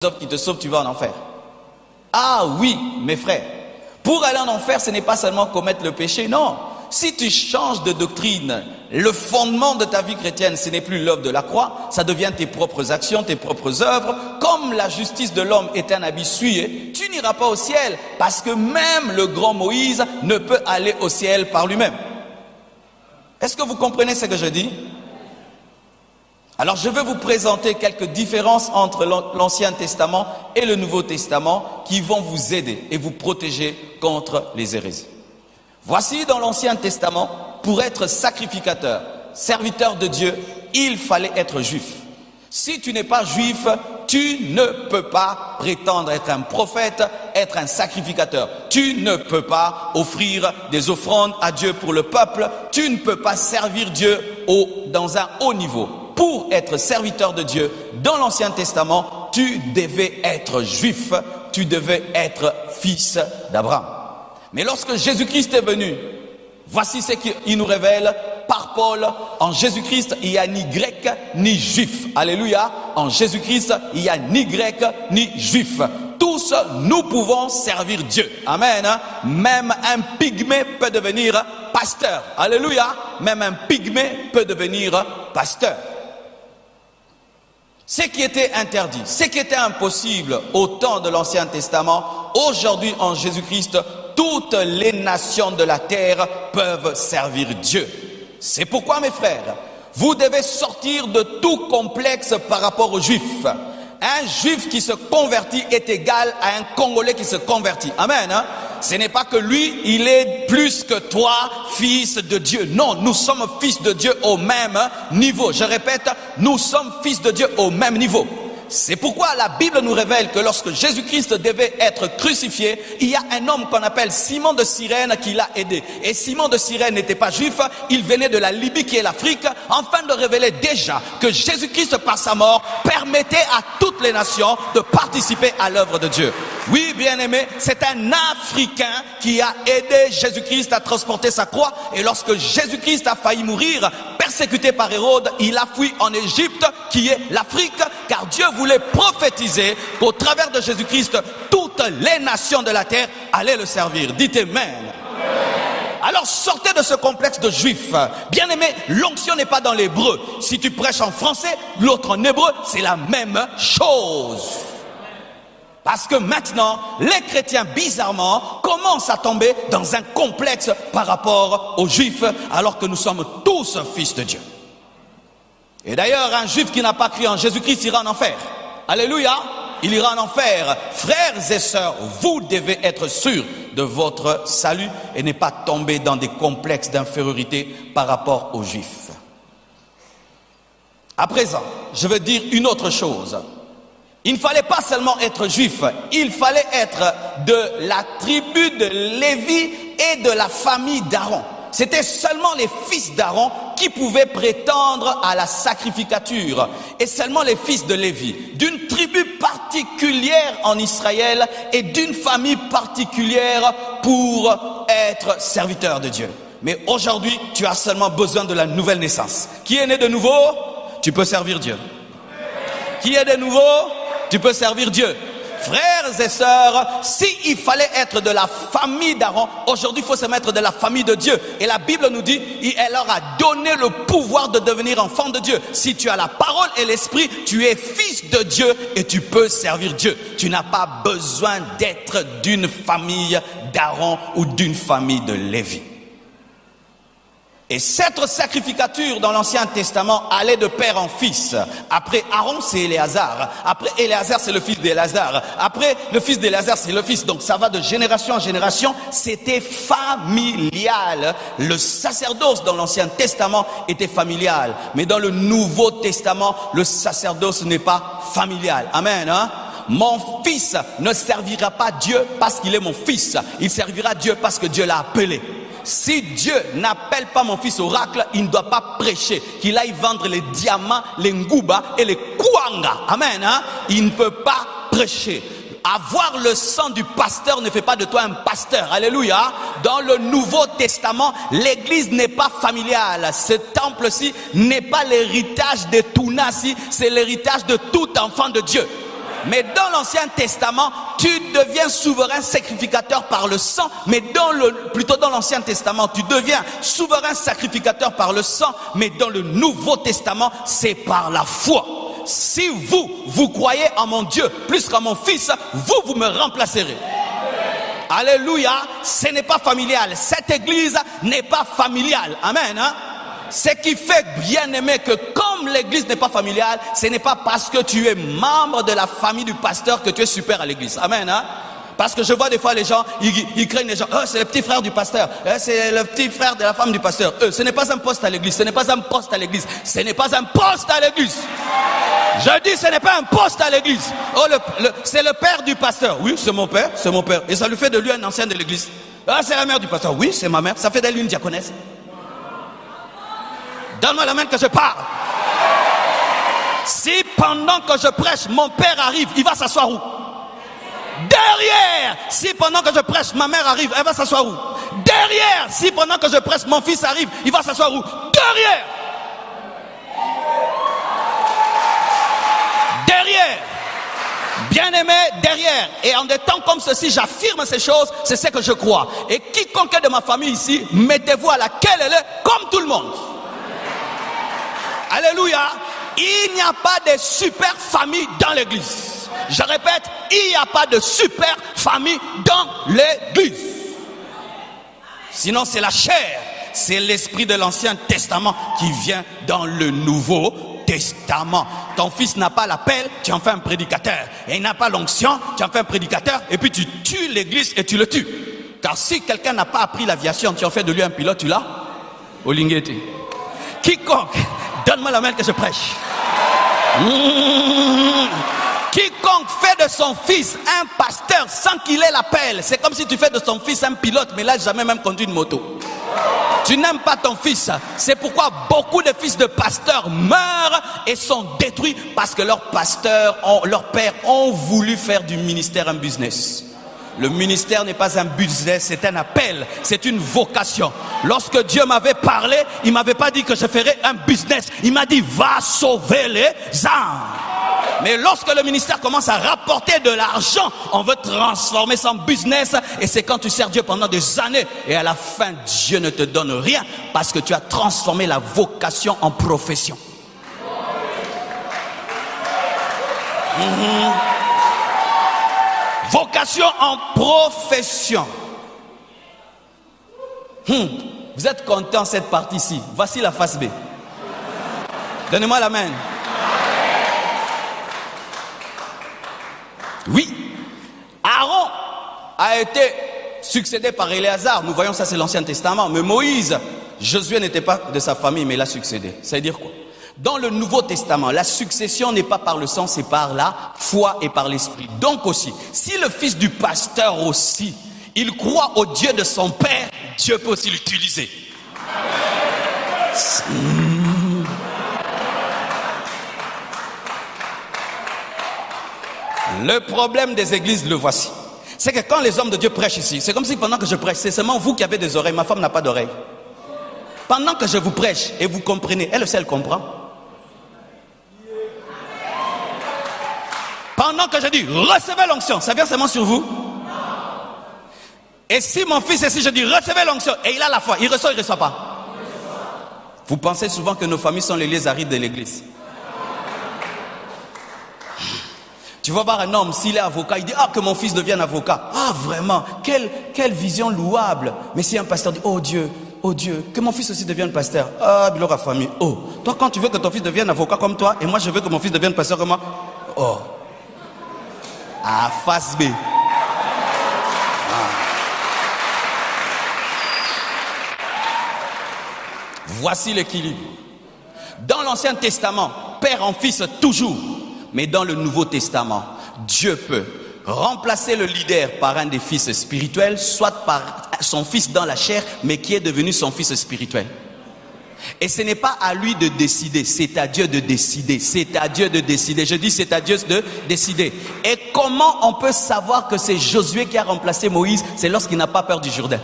qui te sauve, tu vas en enfer. Ah oui, mes frères, pour aller en enfer, ce n'est pas seulement commettre le péché, non. Si tu changes de doctrine, le fondement de ta vie chrétienne, ce n'est plus l'œuvre de la croix, ça devient tes propres actions, tes propres œuvres. Comme la justice de l'homme est un habit souillé, tu n'iras pas au ciel, parce que même le grand Moïse ne peut aller au ciel par lui-même. Est-ce que vous comprenez ce que je dis? Alors je vais vous présenter quelques différences entre l'Ancien Testament et le Nouveau Testament qui vont vous aider et vous protéger contre les hérésies. Voici dans l'Ancien Testament, pour être sacrificateur, serviteur de Dieu, il fallait être juif. Si tu n'es pas juif, tu ne peux pas prétendre être un prophète, être un sacrificateur. Tu ne peux pas offrir des offrandes à Dieu pour le peuple. Tu ne peux pas servir Dieu dans un haut niveau. Pour être serviteur de Dieu, dans l'Ancien Testament, tu devais être juif, tu devais être fils d'Abraham. Mais lorsque Jésus-Christ est venu, voici ce qu'il nous révèle par Paul. En Jésus-Christ, il n'y a ni grec ni juif. Alléluia. En Jésus-Christ, il n'y a ni grec ni juif. Tous, nous pouvons servir Dieu. Amen. Même un pygmée peut devenir pasteur. Alléluia. Même un pygmée peut devenir pasteur. Ce qui était interdit, ce qui était impossible au temps de l'Ancien Testament, aujourd'hui en Jésus-Christ, toutes les nations de la terre peuvent servir Dieu. C'est pourquoi, mes frères, vous devez sortir de tout complexe par rapport aux Juifs. Un Juif qui se convertit est égal à un Congolais qui se convertit. Amen. Ce n'est pas que lui, il est plus que toi, fils de Dieu. Non, nous sommes fils de Dieu au même niveau. Je répète, nous sommes fils de Dieu au même niveau. C'est pourquoi la Bible nous révèle que lorsque Jésus-Christ devait être crucifié, il y a un homme qu'on appelle Simon de Cyrène qui l'a aidé. Et Simon de Cyrène n'était pas juif, il venait de la Libye qui est l'Afrique, afin de révéler déjà que Jésus-Christ par sa mort permettait à toutes les nations de participer à l'œuvre de Dieu. Oui, bien-aimé, c'est un Africain qui a aidé Jésus-Christ à transporter sa croix. Et lorsque Jésus-Christ a failli mourir, persécuté par Hérode, il a fui en Égypte, qui est l'Afrique, car Dieu voulait prophétiser qu'au travers de Jésus-Christ, toutes les nations de la terre allaient le servir. Dites Amen. Alors sortez de ce complexe de juifs. Bien aimé, l'onction n'est pas dans l'hébreu. Si tu prêches en français, l'autre en hébreu, c'est la même chose. Parce que maintenant, les chrétiens, bizarrement, commencent à tomber dans un complexe par rapport aux juifs, alors que nous sommes tous fils de Dieu. Et d'ailleurs, un juif qui n'a pas cru en Jésus-Christ ira en enfer. Alléluia, il ira en enfer. Frères et sœurs, vous devez être sûrs de votre salut et ne pas tomber dans des complexes d'infériorité par rapport aux juifs. À présent, je veux dire une autre chose. Il ne fallait pas seulement être juif, il fallait être de la tribu de Lévi et de la famille d'Aaron. C'était seulement les fils d'Aaron qui pouvaient prétendre à la sacrificature. Et seulement les fils de Lévi, d'une tribu particulière en Israël et d'une famille particulière pour être serviteur de Dieu. Mais aujourd'hui, tu as seulement besoin de la nouvelle naissance. Qui est né de nouveau? Tu peux servir Dieu. Qui est de nouveau? Tu peux servir Dieu. Frères et sœurs, s'il fallait être de la famille d'Aaron, aujourd'hui il faut se mettre de la famille de Dieu. Et la Bible nous dit, elle leur a donné le pouvoir de devenir enfant de Dieu. Si tu as la parole et l'esprit, tu es fils de Dieu et tu peux servir Dieu. Tu n'as pas besoin d'être d'une famille d'Aaron ou d'une famille de Lévi. Et cette sacrificature dans l'Ancien Testament allait de père en fils. Après Aaron, c'est Éléazar. Après Éléazar, c'est le fils d'Éléazar. Après le fils d'Éléazar, c'est le fils. Donc ça va de génération en génération. C'était familial. Le sacerdoce dans l'Ancien Testament était familial. Mais dans le Nouveau Testament, le sacerdoce n'est pas familial. Amen. Mon fils ne servira pas Dieu parce qu'il est mon fils. Il servira Dieu parce que Dieu l'a appelé. Si Dieu n'appelle pas mon fils oracle, il ne doit pas prêcher. Qu'il aille vendre les diamants, les ngouba et les kouanga. Amen. Il ne peut pas prêcher. Avoir le sang du pasteur ne fait pas de toi un pasteur. Alléluia. Dans le Nouveau Testament, l'église n'est pas familiale. Ce temple-ci n'est pas l'héritage de Tounasi, c'est l'héritage de tout enfant de Dieu. Mais dans l'Ancien Testament, tu deviens souverain sacrificateur par le sang. Mais plutôt dans l'Ancien Testament, tu deviens souverain sacrificateur par le sang. Mais dans le Nouveau Testament, c'est par la foi. Si vous croyez en mon Dieu plus qu'en mon Fils, vous me remplacerez. Alléluia, ce n'est pas familial. Cette église n'est pas familiale. Amen. Hein? Ce qui fait, bien aimé, que comme l'église n'est pas familiale, ce n'est pas parce que tu es membre de la famille du pasteur que tu es super à l'église. Amen. Hein? Parce que je vois des fois les gens, ils craignent les gens. Oh, c'est le petit frère du pasteur. C'est le petit frère de la femme du pasteur. Ce n'est pas un poste à l'église. Ce n'est pas un poste à l'église. Ce n'est pas un poste à l'église. Je dis, ce n'est pas un poste à l'église. Oh, c'est le père du pasteur. Oui, c'est mon père, c'est mon père. Et ça lui fait de lui un ancien de l'église. Ah, c'est la mère du pasteur. Oui, c'est ma mère. Ça fait d'elle une diaconesse. Donne-moi la main que je parle. Si pendant que je prêche, mon père arrive, il va s'asseoir où? Derrière. Si pendant que je prêche, ma mère arrive, elle va s'asseoir où? Derrière. Si pendant que je prêche, mon fils arrive, il va s'asseoir où? Derrière. Derrière. Bien-aimé, derrière. Et en des temps comme ceci, j'affirme ces choses, c'est ce que je crois. Et quiconque est de ma famille ici, mettez-vous à laquelle elle est, comme tout le monde. Alléluia. Il n'y a pas de super famille dans l'église. Je répète, il n'y a pas de super famille dans l'église. Sinon c'est la chair. C'est l'esprit de l'Ancien Testament qui vient dans le Nouveau Testament. Ton fils n'a pas l'appel, tu en fais un prédicateur. Et il n'a pas l'onction, tu en fais un prédicateur. Et puis tu tues l'église et tu le tues. Car si quelqu'un n'a pas appris l'aviation, tu en fais de lui un pilote, tu l'as au Linguetti. Quiconque, donne-moi la main que je prêche. Quiconque fait de son fils un pasteur sans qu'il ait l'appel, c'est comme si tu fais de son fils un pilote, mais là jamais même conduit une moto. Tu n'aimes pas ton fils. C'est pourquoi beaucoup de fils de pasteurs meurent et sont détruits parce que leurs pères ont voulu faire du ministère un business. Le ministère n'est pas un business, c'est un appel, c'est une vocation. Lorsque Dieu m'avait parlé, il ne m'avait pas dit que je ferais un business. Il m'a dit, va sauver les âmes. Mais lorsque le ministère commence à rapporter de l'argent, on veut transformer ça en business. Et c'est quand tu sers Dieu pendant des années. Et à la fin, Dieu ne te donne rien parce que tu as transformé la vocation en profession. Vocation en profession. Vous êtes content cette partie-ci. Voici la face B. Donnez-moi la main. Oui. Aaron a été succédé par Éléazar. Nous voyons ça, c'est l'Ancien Testament. Mais Moïse, Josué n'était pas de sa famille, mais il a succédé. Ça veut dire quoi? Dans le Nouveau Testament, la succession n'est pas par le sang, c'est par la foi et par l'esprit. Donc aussi, si le fils du pasteur aussi, il croit au Dieu de son père, Dieu peut aussi l'utiliser. Le problème des églises, le voici. C'est que quand les hommes de Dieu prêchent ici, c'est comme si pendant que je prêche, c'est seulement vous qui avez des oreilles, ma femme n'a pas d'oreilles. Pendant que je vous prêche et vous comprenez, elle aussi elle comprend. Pendant que je dis recevez l'onction, ça vient seulement sur vous? Et si mon fils ici, je dis recevez l'onction et il a la foi, il reçoit, il ne reçoit pas? Vous pensez souvent que nos familles sont les lieux arides de l'église. Tu vas voir un homme, s'il est avocat, il dit ah que mon fils devienne avocat. Ah vraiment, quelle vision louable. Mais si un pasteur dit oh Dieu, que mon fils aussi devienne pasteur. Ah, il aura famille. Oh, toi quand tu veux que ton fils devienne avocat comme toi, et moi je veux que mon fils devienne pasteur comme moi. Oh. Ah, face B. Voici l'équilibre. Dans l'Ancien Testament, père en fils toujours. Mais dans le Nouveau Testament, Dieu peut remplacer le leader par un des fils spirituels, soit par son fils dans la chair, mais qui est devenu son fils spirituel. Et ce n'est pas à lui de décider, c'est à Dieu de décider. C'est à Dieu de décider. Je dis c'est à Dieu de décider. Et comment on peut savoir que c'est Josué qui a remplacé Moïse? C'est lorsqu'il n'a pas peur du Jourdain.